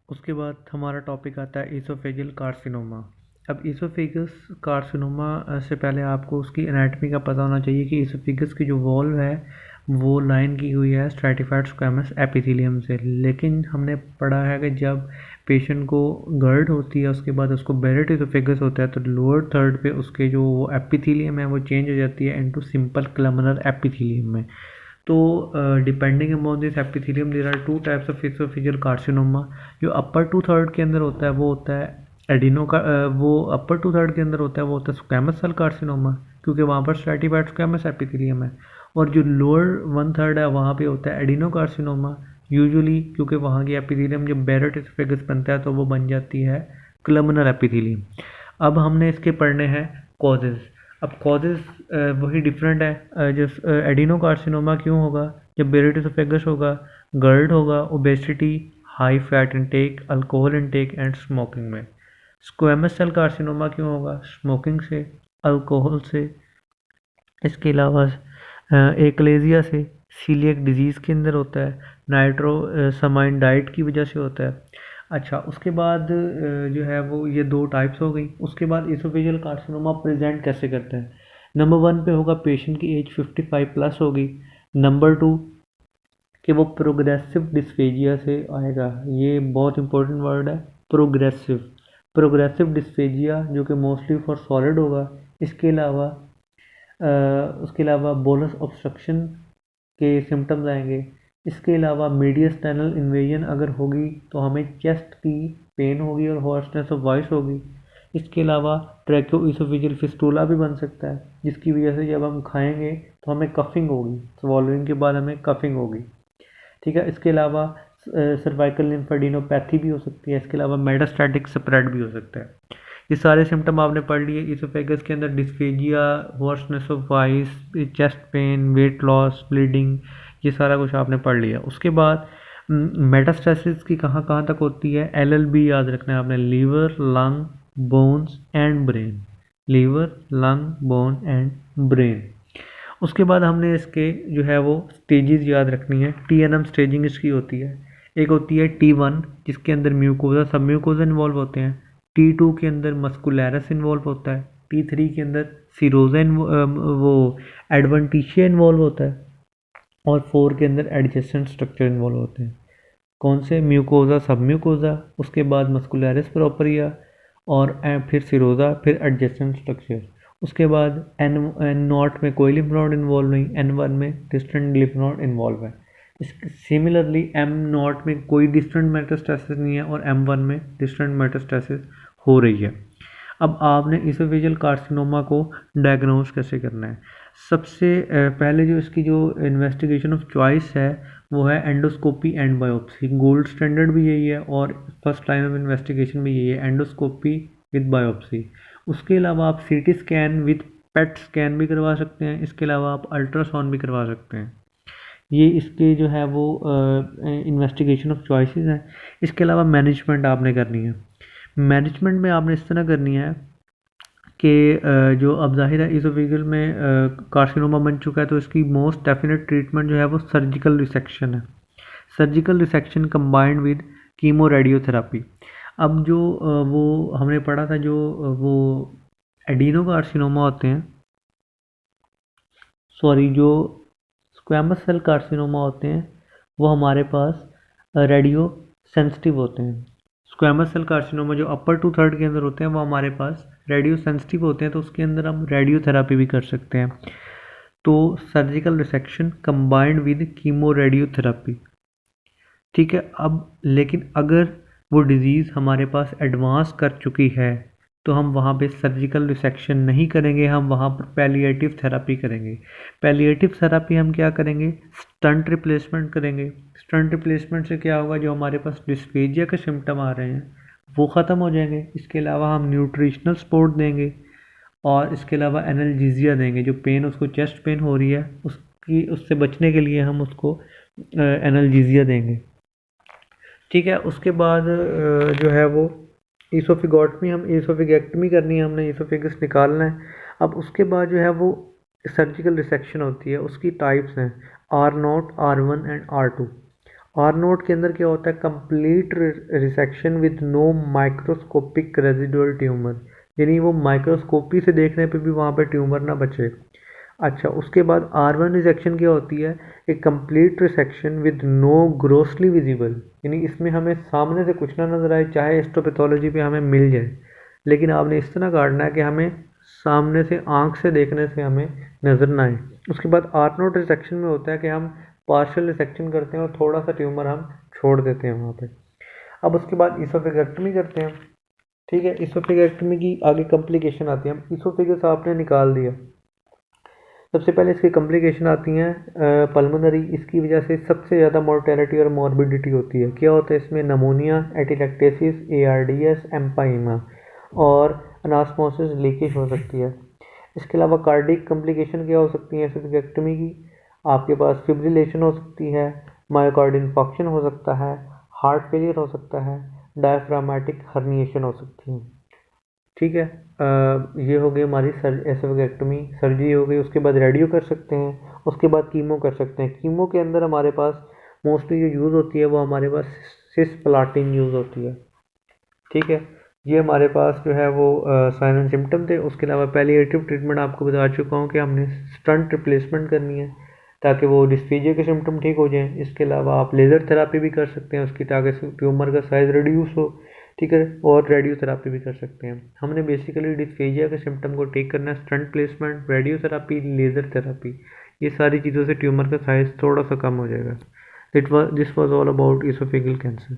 उसके बाद हमारा टॉपिक आता है ईसोफेजियल कार्सिनोमा। अब ईसोफेगस कार्सिनोमा से पहले आपको उसकी एनाटमी का पता होना चाहिए कि ईसोफेगस की जो वॉल है वो लाइन की हुई है स्ट्रैटिफाइड स्क्वैमस एपिथेलियम से। लेकिन हमने पढ़ा है कि जब पेशेंट को गर्ड होती है उसके बाद उसको बेरेट ईसोफेगस होता है तो लोअर थर्ड पे उसके जो वो एपिथेलियम है वो चेंज हो जाती है इनटू सिंपल कलमनर एपिथेलियम में। तो depending upon this epithelium there are two types of oesophageal carcinoma. जो अपर टू थर्ड के अंदर होता है वो होता है एडिनो का वो अपर टू थर्ड के अंदर होता है वो होता है स्क्वैमस सेल कार्सिनोमा, क्योंकि वहाँ पर स्ट्रैटिफाइड स्क्वैमस एपिथेलियम है। और जो लोअर वन थर्ड है वहाँ पे होता है एडिनो कार्सिनोमा यूजुअली, क्योंकि वहाँ की एपिथेलियम जब बेरेट इसोफेगस बनता है तो वो बन जाती है क्लमनर एपिथेलियम। अब हमने इसके पढ़ने हैं कॉजेज़। अब कॉजेज़ वही डिफरेंट है। जब एडिनोकार्सिनोमा क्यों होगा, जब बेरेट इसोफेगस होगा, गर्ड होगा, obesity, high fat intake, alcohol intake and smoking में। स्क्वेमस सेल कार्सिनोमा क्यों होगा, स्मोकिंग से, अल्कोहल से, इसके अलावा एकलेजिया से, सीलिएक डिजीज़ के अंदर होता है, नाइट्रोसामाइन डाइट की वजह से होता है। अच्छा, उसके बाद जो है वो ये दो टाइप्स हो गई। उसके बाद इसोफेजियल कार्सिनोमा प्रेजेंट कैसे करते हैं। नंबर वन पे होगा पेशेंट की एज 55 प्लस होगी। नंबर टू कि वो प्रोग्रेसिव डिस्फेजिया से आएगा। ये बहुत इंपॉर्टेंट वर्ड है, प्रोग्रेसिव। प्रोग्रेसिव डिस्फेजिया जो कि मोस्टली फॉर सॉलिड होगा। इसके अलावा उसके अलावा बोलस ऑब्स्ट्रक्शन के सिम्टम्स आएंगे। इसके अलावा मीडियस्टाइनल इन्वेजन अगर होगी तो हमें चेस्ट की पेन होगी और हॉर्सनेस ऑफ वॉइस होगी। इसके अलावा ट्रैकोइसोफेजियल फिस्टूला भी बन सकता है, जिसकी वजह से जब हम खाएंगे तो हमें कफिंग होगी, स्वॉलोइंग के बाद हमें कफिंग होगी। ठीक है, इसके अलावा सर्वाइकल लिम्फेडिनोपैथी भी हो सकती है। इसके अलावा मेटास्टैटिक स्प्रेड भी हो सकता है। ये सारे सिम्टम आपने पढ़ लिए। इसोफेगस के अंदर dysphagia, hoarseness of voice, chest pain, weight loss, bleeding, ये सारा कुछ आपने पढ़ लिया। उसके बाद मेटास्टेसिस की कहाँ कहाँ तक होती है, एलएलबी याद रखना है आपने, liver, lung, bones and brain. Liver, lung, bone and brain. उसके बाद हमने इसके जो है वो स्टेजेस याद रखनी है। टीएनएम स्टेजिंग इसकी होती है। एक होती है T1 जिसके अंदर म्यूकोजा, सब म्यूकोजा इन्वॉल्व होते हैं। T2 के अंदर मस्कुलैरस इन्वॉल्व होता है। T3 के अंदर सीरोजा वो एडवेंटिशिया इन्वॉल्व होता है। और 4 के अंदर एडजेसेंट स्ट्रक्चर इन्वॉल्व होते हैं। कौन से, म्यूकोजा, सब म्यूकोजा, उसके बाद मस्कुलैरिस प्रोपरिया, और फिर सिरोजा, फिर एडजेसेंट स्ट्रक्चर। उसके बाद एन एन नॉट में कोई लिम्फ नोड इन्वॉल्व नहीं, N1 में डिस्टेंट लिम्फ नोड इन्वॉल्व है। सिमिलरली एम नॉट में कोई डिस्टेंट मेटास्टेसिस नहीं है और M1 में डिस्टेंट मेटास्टेसिस हो रही है। अब आपने इसोफेजियल कार्सिनोमा को डायग्नोज कैसे करना है। सबसे पहले जो इसकी जो इन्वेस्टिगेशन ऑफ चॉइस है वो है endoscopy and biopsy. Gold standard भी यही है और फर्स्ट लाइन ऑफ इन्वेस्टिगेशन भी यही है, एंडोस्कोपी विद बायोप्सी। उसके अलावा आप CT scan with PET scan भी करवा सकते हैं। इसके अलावा आप अल्ट्रासाउंड भी करवा सकते हैं। ये इसके जो है वो इन्वेस्टिगेशन ऑफ चॉइसेस हैं। इसके अलावा मैनेजमेंट आपने करनी है। मैनेजमेंट में आपने इस तरह करनी है कि जो अब ज़ाहिर है इसोफेजियल में कार्सिनोमा बन चुका है तो इसकी मोस्ट डेफिनेट ट्रीटमेंट जो है वो सर्जिकल रिसेक्शन है। Surgical resection combined with chemo radiotherapy. अब जो वो हमने पढ़ा था जो वो एडिनो कार्सिनोमा होते हैं, सॉरी, जो स्क्वैमस सेल कार्सिनोमा होते हैं वो हमारे पास रेडियो सेंसिटिव होते हैं। स्क्वैमस सेल कार्सिनोमा जो अपर टू थर्ड के अंदर होते हैं वो हमारे पास रेडियो सेंसिटिव होते हैं, तो उसके अंदर हम रेडियोथेरापी भी कर सकते हैं। तो surgical resection combined with chemo radiotherapy. ठीक है, अब लेकिन अगर वो डिज़ीज़ हमारे पास एडवांस कर चुकी है तो हम वहाँ पे सर्जिकल रिसेक्शन नहीं करेंगे, हम वहाँ पर पैलिएटिव थेरापी करेंगे। पैलिएटिव थेरापी हम क्या करेंगे, स्टंट रिप्लेसमेंट करेंगे। स्टंट रिप्लेसमेंट से क्या होगा, जो हमारे पास डिस्फेजिया के सिम्टम आ रहे हैं वो ख़त्म हो जाएंगे। इसके अलावा हम न्यूट्रिशनल सपोर्ट देंगे और इसके अलावा एनाल्जेसिया देंगे। जो पेन उसको चेस्ट पेन हो रही है उसकी उससे बचने के लिए हम उसको एनाल्जेसिया देंगे। ठीक है, उसके बाद जो है वो ईसोफिगोटमी, हम ईसोफिगेक्टमी करनी है, हमने ईसोफिगस निकालना है। अब उसके बाद जो है वो सर्जिकल रिसेक्शन होती है, उसकी टाइप्स हैं R0, R1 and R2। Are note के अंदर क्या होता है, complete resection with no microscopic residual tumour, यानी वो माइक्रोस्कोपी से देखने पे भी वहाँ पे ट्यूमर ना बचे। अच्छा, उसके बाद R1 रिसेक्शन क्या होती है, एक complete resection with no grossly visible, यानी इसमें हमें सामने से कुछ ना नजर आए, चाहे हिस्टोपैथोलॉजी पे हमें मिल जाए, लेकिन आपने इस तरह काटना है कि हमें सामने से आंख से देखने से हमें नजर ना आए। उसके बाद आर नोट रिसेक्शन में होता है कि हम पार्शियल रिसेक्शन करते हैं और थोड़ा सा ट्यूमर हम छोड़ देते हैं वहाँ पे। अब उसके बाद इसोफेगेक्टमी करते हैं, ठीक है। इसोफेगेक्टमी की आगे कॉम्प्लिकेशन आती है। इसोफेगस आपने निकाल दिया, सबसे पहले इसकी कॉम्प्लिकेशन आती हैं पल्मोनरी, इसकी वजह से सबसे ज़्यादा मोर्टेलिटी और मॉर्बिडिटी होती है। क्या होता है इसमें, नमोनिया, एटिलेक्टेसिस, ARDS, एम्पाइमा और अनास्मोसिस लीकेज हो सकती है। इसके अलावा कार्डिक कॉम्प्लिकेशन क्या हो सकती है एसिफिकेक्टमी की, आपके पास फिब्रिलेशन हो सकती है, मायोकार्ड इंफाक्शन हो सकता है, हार्ट फेलियर हो सकता है, डायफ्रामेटिक हर्निएशन हो सकती है, ठीक है। ये हो गई हमारी एसोफेगेक्टमी सर्जरी हो गई। उसके बाद रेडियो कर सकते हैं, उसके बाद कीमो कर सकते हैं। कीमो के अंदर हमारे पास मोस्टली जो यूज़ होती है वो हमारे पास सिस्प्लाटिन यूज़ होती है, ठीक है। ये हमारे पास जो है वो साइन एंड सिम्टम थे। उसके अलावा पैलिएटिव ट्रीटमेंट आपको बता चुका हूँ कि हमने स्टंट रिप्लेसमेंट करनी है ताकि वो डिस्फीजिया के सिम्टम ठीक हो जाएं। इसके अलावा आप लेज़र थेरापी भी कर सकते हैं उसकी, ताकि ट्यूमर का साइज़ रिड्यूस हो, ठीक है। और रेडियोथेरापी भी कर सकते हैं। हमने बेसिकली डिस्फेजिया के सिम्टम को टेक करना है, stunt placement, radiotherapy, laser therapy, ये सारी चीज़ों से ट्यूमर का साइज़ थोड़ा सा कम हो जाएगा। This was all about oesophageal cancer.